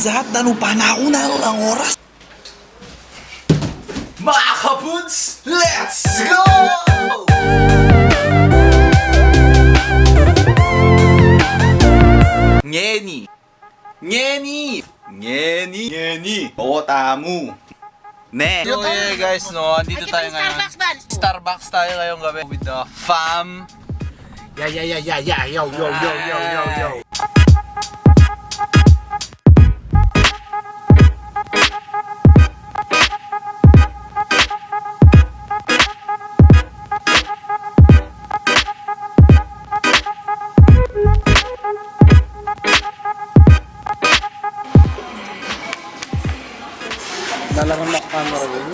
Pizza Hut, nanupa na ako na ang oras. Mga kapuds, let's go! Ngeni! Ngeni! Ngeni! Ngeni! Oo, tamu! Ne! So yeah guys, no, andito tayo ngayon. Starbucks tayo ngayong gabi with the fam. Yeah, yo, yo. Lalaro na camera yun.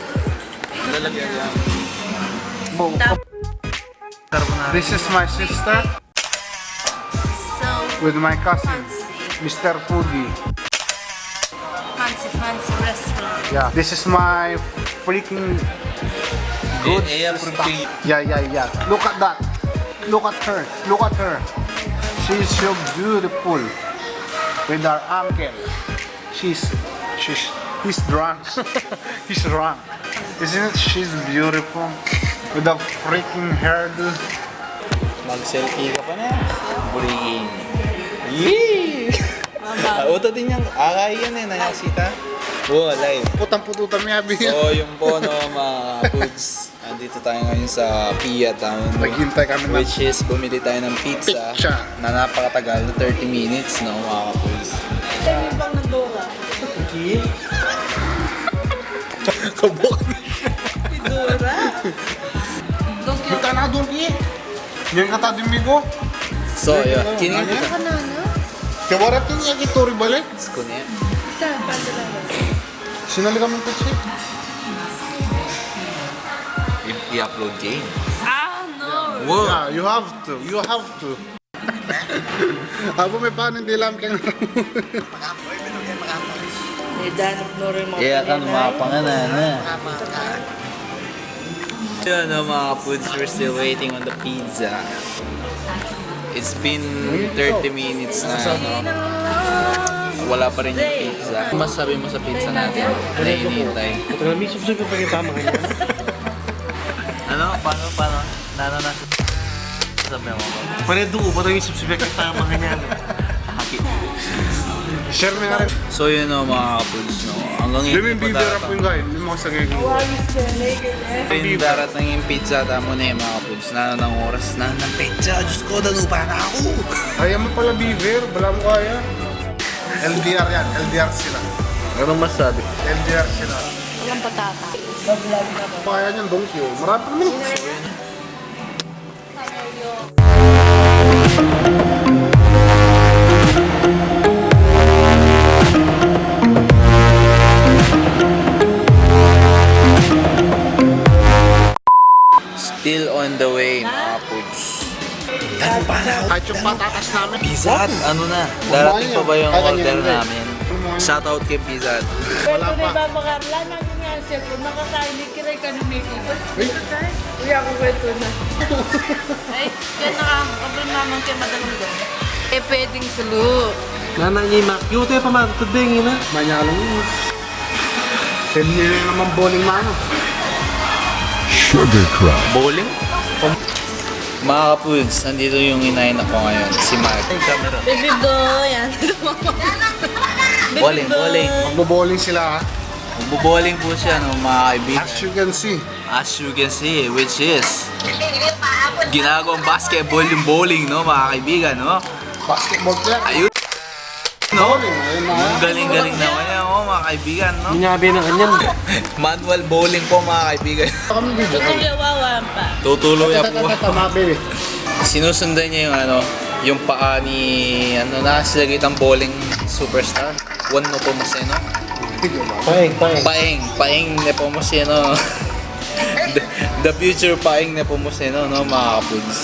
Lalagyan yan. This is my sister with my cousin, Mr. Foodie. Fancy restaurant. Yeah, this is my freaking good stuff. Yeah. Look at that. Look at her. Look at her. She's so beautiful with her uncle. He's drunk. He's drunk. Isn't it? She's beautiful with the freaking hairdo. Mag-selfie ka pa na. Buligin. Yee! Auto din yung akay yan eh, nayasita. Oo, live. Putang-pututan niya, Bill. So, yung po, no, mga foods. Andito tayo ngayon sa Pia Town. Naghintay kami na Which is, bumili tayo ng pizza. Na napakatagal, na 30 minutes, no, mga foods. Saan yung bang nandora? Kabok. Nandora? Kita na doon, Ki. Yan kata din, Migo. So, yun. Kinig Ano kita. ka na, no? Kawarating niya kitori balik. Kunin. Saan? Paano lang? Sinali kami kutsi. I-upload game. Ah, no! Wow. Yeah, you have to. You have to. Ako may paano hindi lang kang Danap mo rin mga Kaya kang mapanganan na. Yun, no, mga foods, we're still waiting on the pizza. It's been 30 minutes na, no? Wala pa rin yung pizza. Ano masabi mo sa pizza natin na hinihintay? Ano? Paano? Nano na? Sabi mo ba? Paredo ko, parang yung subscribe kita mga ganyan. share mo nga rin. So yun, no, mga foods, no? Hanggang Hindi mo hindi yung pa bibira po yung darating. guys. Hindi mo kasagay ko. Hindi darating yung pizza, tamo na yung mga foods. Nano ng oras na ng pizza. Diyos ko, danupa na ako! Kaya mo pala beaver. Bala mo kaya. LDR yan. LDR sila. Anong masabi? LDR sila. Walang patata. Kaya niyan, donkey. Marami pa naman. Still on the way, mga foods. Danupa na ako! Kahit yung patatas namin. Pizza Hut, ano na? Darating pa ba yung Kaya order ganyan, namin? Shoutout kay Pizza Hut. Wala Ito pa. ni Baba Carla, natin nga ang cellphone. Nakakain, kiray ka ni Mickey. Ay. Uy, ako kwento na. Ay, yan nakakabal naman kay Madam Don. Eh, pwedeng sulu. Nana niya yung cute pa man, tuding yun na. Manyalo mo. Send nyo na naman bowling mano. Sugar Crush. Bowling? Mga foods, nandito yung inayin ako ngayon, si Mark. Baby boy, yan. Bowling. Magbo-bowling sila ha. Magbo-bowling po siya, no, mga kaibigan. As you can see. As you can see, which is ginagawang basketball yung bowling, no, mga kaibigan, no? Basketball player. Ayun, no? Bowling. Ayun na. Ang galing-galing naman yan, oh, mga kaibigan, no? Binabi ng kanyan. Manual bowling po, mga kaibigan. Kami video. Tuloy-wawan pa. Tutuloy po. Tamabi. Sinusundan niya yung yung paa ni, na sila kitang bowling superstar. Juan Nepomuceno. Paeng Nepomuceno. The future Paeng Nepomuceno, no, mga kapuds.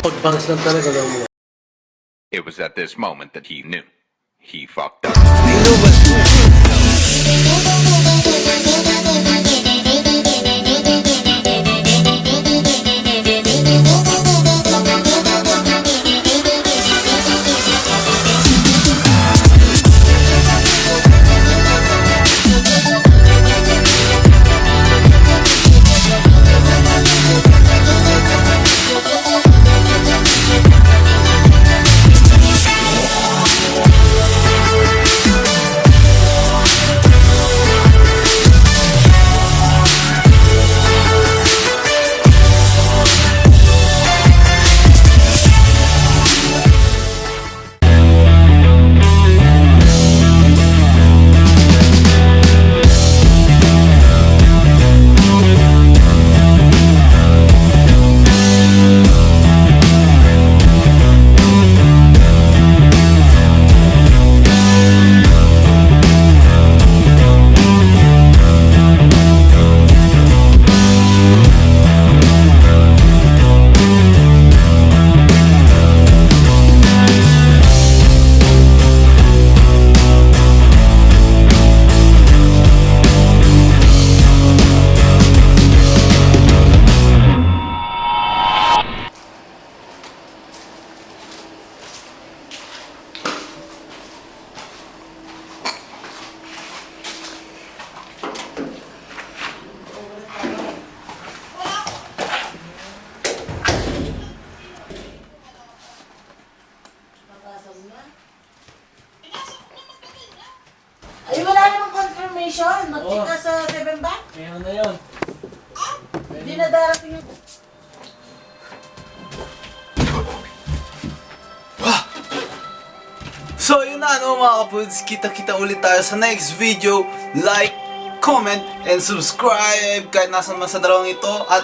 Pagbangs lang talaga daw mo. It was at this moment that he knew. He fucked up. Ay, wala namang confirmation. Mag-check ka sa 7 Bank. Meron na yun. Hindi na darating yung... So yun na mga kapuds, kita-kita ulit tayo sa next video. Like, comment, and subscribe kahit nasan man sa dalawang ito. At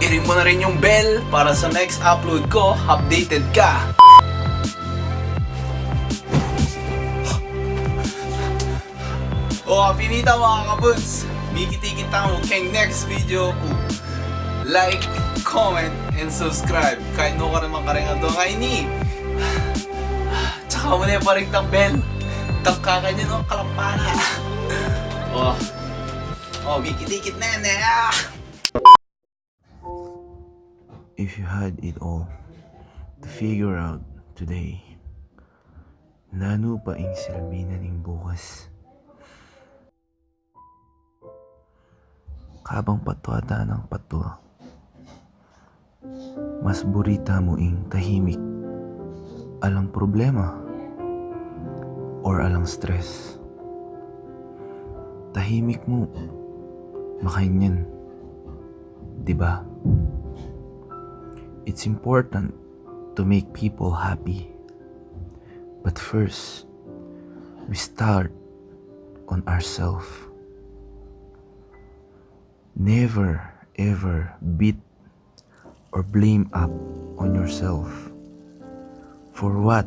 i-ring mo na rin yung bell para sa next upload ko, updated ka. O, pinita mga kapuds. Mikiti-kita mo kay next video ko. Like, comment, and subscribe kahit no ka naman karingan doon kay ni. Tsaka mo na yung parigtang bell. Tangkakan nyo ng kalampana. Mikit-ikit na yan eh. If you had it all to figure out today, nano pa ing silbi na ning bukas. Kabang patwata ng patwa, mas burita mo ing tahimik, alang problema or alang stress. Tahimik mo, makainyan, diba? It's important to make people happy. But first, we start on ourselves. Never ever beat or blame up on yourself for what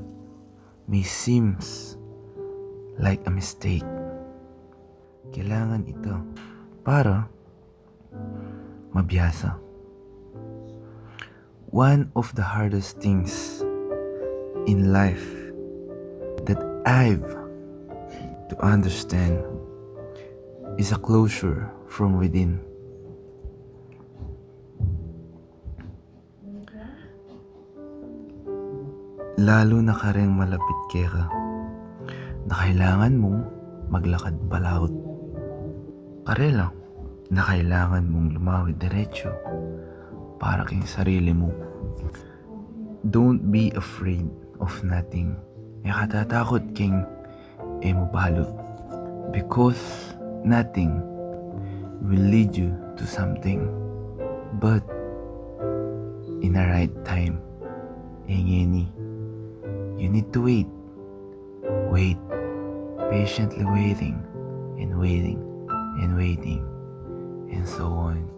may seems like a mistake. Kailangan ito para mabiyasa. One of the hardest things in life that I've to understand is a closure from within. Lalo na kareng malapit ka na kailangan mong maglakad palaot. Kare lang na kailangan mong lumawid diretso para king sarili mo. Don't be afraid of nothing. E katatakot king mo balot. Because nothing will lead you to something. But in the right time, ngeni, you need to wait. Wait. Patiently waiting and waiting and waiting and so on.